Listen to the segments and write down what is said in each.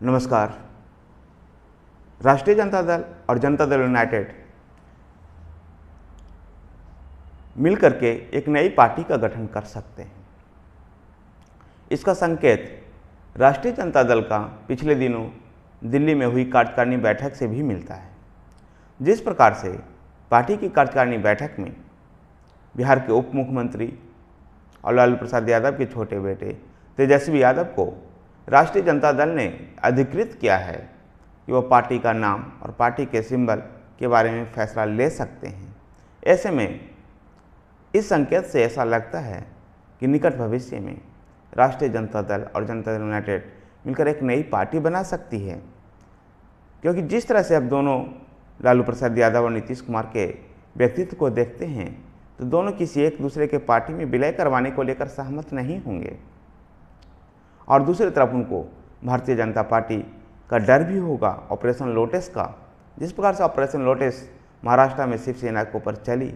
नमस्कार। राष्ट्रीय जनता दल और जनता दल यूनाइटेड मिलकर के एक नई पार्टी का गठन कर सकते हैं। इसका संकेत राष्ट्रीय जनता दल का पिछले दिनों दिल्ली में हुई कार्यकारिणी बैठक से भी मिलता है। जिस प्रकार से पार्टी की कार्यकारिणी बैठक में बिहार के उप मुख्यमंत्री और लालू प्रसाद यादव के छोटे बेटे तेजस्वी यादव को राष्ट्रीय जनता दल ने अधिकृत किया है कि वह पार्टी का नाम और पार्टी के सिंबल के बारे में फैसला ले सकते हैं। ऐसे में इस संकेत से ऐसा लगता है कि निकट भविष्य में राष्ट्रीय जनता दल और जनता दल यूनाइटेड मिलकर एक नई पार्टी बना सकती है, क्योंकि जिस तरह से अब दोनों लालू प्रसाद यादव और नीतीश कुमार के व्यक्तित्व को देखते हैं तो दोनों किसी एक दूसरे के पार्टी में विलय करवाने को लेकर सहमत नहीं होंगे और दूसरी तरफ उनको भारतीय जनता पार्टी का डर भी होगा ऑपरेशन लोटस का। जिस प्रकार से ऑपरेशन लोटस महाराष्ट्र में शिवसेना के ऊपर चली,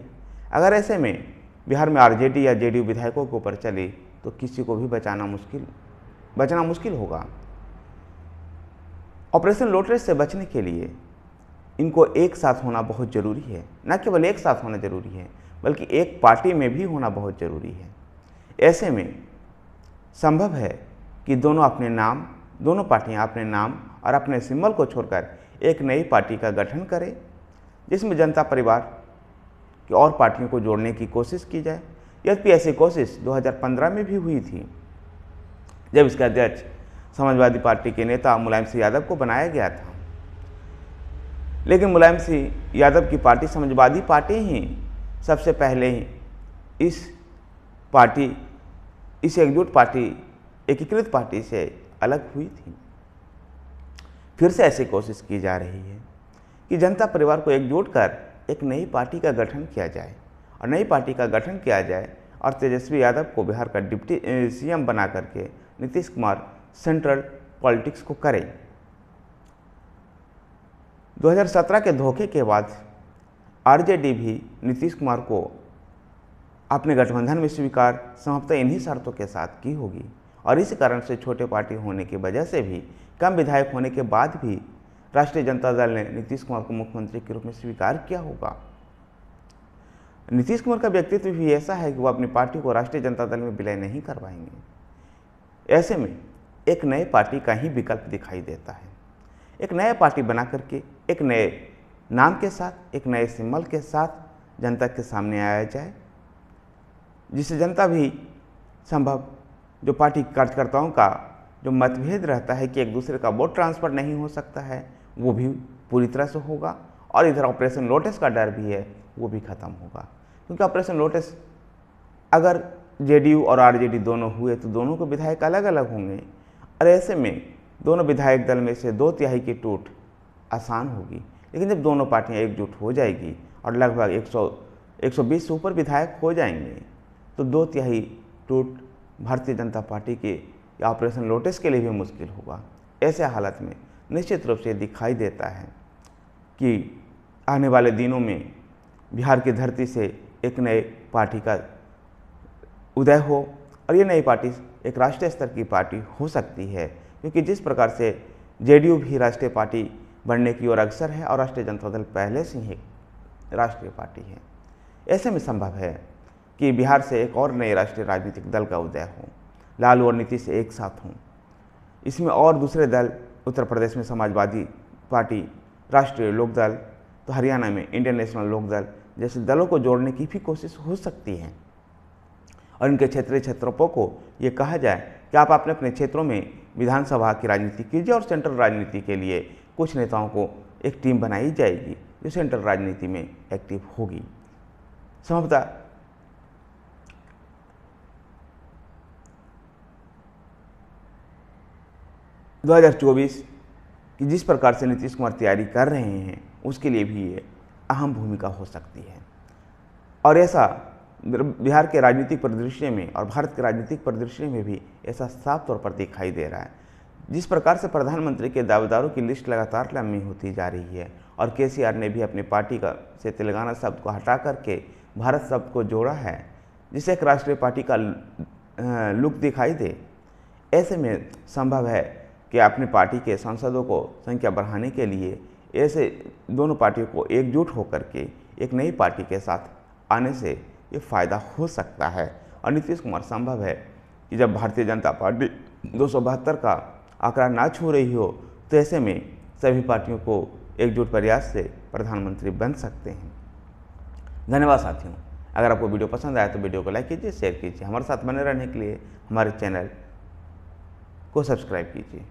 अगर ऐसे में बिहार में आरजेडी या जेडीयू विधायकों के ऊपर चली तो किसी को भी बचना मुश्किल होगा। ऑपरेशन लोटस से बचने के लिए इनको एक साथ होना बहुत ज़रूरी है। न केवल एक साथ होना ज़रूरी है बल्कि एक पार्टी में भी होना बहुत ज़रूरी है। ऐसे में संभव है कि दोनों पार्टियां अपने नाम और अपने सिंबल को छोड़कर एक नई पार्टी का गठन करें, जिसमें जनता परिवार की और पार्टियों को जोड़ने की कोशिश की जाए। यद्यपि ऐसी कोशिश 2015 में भी हुई थी, जब इसका अध्यक्ष समाजवादी पार्टी के नेता मुलायम सिंह यादव को बनाया गया था। लेकिन मुलायम सिंह यादव की पार्टी समाजवादी पार्टी ही सबसे पहले ही इस एकजुट पार्टी एकीकृत पार्टी से अलग हुई थी। फिर से ऐसी कोशिश की जा रही है कि जनता परिवार को एकजुट कर एक नई पार्टी का गठन किया जाए और नई पार्टी का गठन किया जाए और तेजस्वी यादव को बिहार का डिप्टी सीएम बना करके नीतीश कुमार सेंट्रल पॉलिटिक्स को करें। 2017 के धोखे के बाद आरजेडी भी नीतीश कुमार को अपने गठबंधन में स्वीकार संभवतः इन्हीं शर्तों के साथ की होगी और इस कारण से छोटे पार्टी होने की वजह से भी, कम विधायक होने के बाद भी राष्ट्रीय जनता दल ने नीतीश कुमार को मुख्यमंत्री के रूप में स्वीकार किया होगा। नीतीश कुमार का व्यक्तित्व भी ऐसा है कि वो अपनी पार्टी को राष्ट्रीय जनता दल में विलय नहीं करवाएंगे। ऐसे में एक नए पार्टी का ही विकल्प दिखाई देता है। एक नया पार्टी बना करके एक नए नाम के साथ, एक नए सिंबल के साथ जनता के सामने आया जाए, जिससे जनता भी संभव जो पार्टी कार्यकर्ताओं का जो मतभेद रहता है कि एक दूसरे का वोट ट्रांसफ़र नहीं हो सकता है, वो भी पूरी तरह से होगा और इधर ऑपरेशन लोटस का डर भी है, वो भी खत्म होगा। क्योंकि ऑपरेशन लोटस अगर जेडीयू और आरजेडी दोनों हुए तो दोनों के विधायक अलग अलग होंगे और ऐसे में दोनों विधायक दल में से 2/3 की टूट आसान होगी। लेकिन जब दोनों पार्टियां एकजुट हो जाएगी और लगभग 120 से ऊपर विधायक हो जाएंगे तो 2/3 टूट भारतीय जनता पार्टी के या ऑपरेशन लोटस के लिए भी मुश्किल होगा। ऐसे हालत में निश्चित रूप से दिखाई देता है कि आने वाले दिनों में बिहार की धरती से एक नए पार्टी का उदय हो और ये नई पार्टी एक राष्ट्रीय स्तर की पार्टी हो सकती है, क्योंकि जिस प्रकार से जेडीयू भी राष्ट्रीय पार्टी बनने की ओर अग्रसर है और राष्ट्रीय जनता दल पहले से ही राष्ट्रीय पार्टी है। ऐसे में संभव है कि बिहार से एक और नए राष्ट्रीय राजनीतिक दल का उदय हो, लालू और नीतीश एक साथ हों। इसमें और दूसरे दल उत्तर प्रदेश में समाजवादी पार्टी, राष्ट्रीय लोकदल, तो हरियाणा में इंडियन नेशनल लोकदल जैसे दलों को जोड़ने की भी कोशिश हो सकती है और इनके क्षेत्रीय क्षेत्रों को ये कहा जाए कि आप अपने अपने क्षेत्रों में विधानसभा की राजनीति कीजिए और सेंट्रल राजनीति के लिए कुछ नेताओं को एक टीम बनाई जाएगी जो सेंट्रल राजनीति में एक्टिव होगी। संभवतः 2024 की जिस प्रकार से नीतीश कुमार तैयारी कर रहे हैं उसके लिए भी ये अहम भूमिका हो सकती है और ऐसा बिहार के राजनीतिक परिदृश्य में और भारत के राजनीतिक परिदृश्य में भी ऐसा साफ तौर पर दिखाई दे रहा है। जिस प्रकार से प्रधानमंत्री के दावेदारों की लिस्ट लगातार लंबी होती जा रही है और केसीआर ने भी अपनी पार्टी से तेलंगाना शब्द को हटा करके भारत शब्द को जोड़ा है, जिससे एक राष्ट्रीय पार्टी का लुक दिखाई दे। ऐसे में संभव है कि अपनी पार्टी के सांसदों को संख्या बढ़ाने के लिए ऐसे दोनों पार्टियों को एकजुट होकर के एक नई पार्टी के साथ आने से ये फायदा हो सकता है। और नीतीश कुमार संभव है कि जब भारतीय जनता पार्टी 272 का आंकड़ा ना छू रही हो तो ऐसे में सभी पार्टियों को एकजुट प्रयास से प्रधानमंत्री बन सकते हैं। धन्यवाद साथियों। अगर आपको वीडियो पसंद आया तो वीडियो को लाइक कीजिए, शेयर कीजिए। हमारे साथ बने रहने के लिए हमारे चैनल को सब्सक्राइब कीजिए।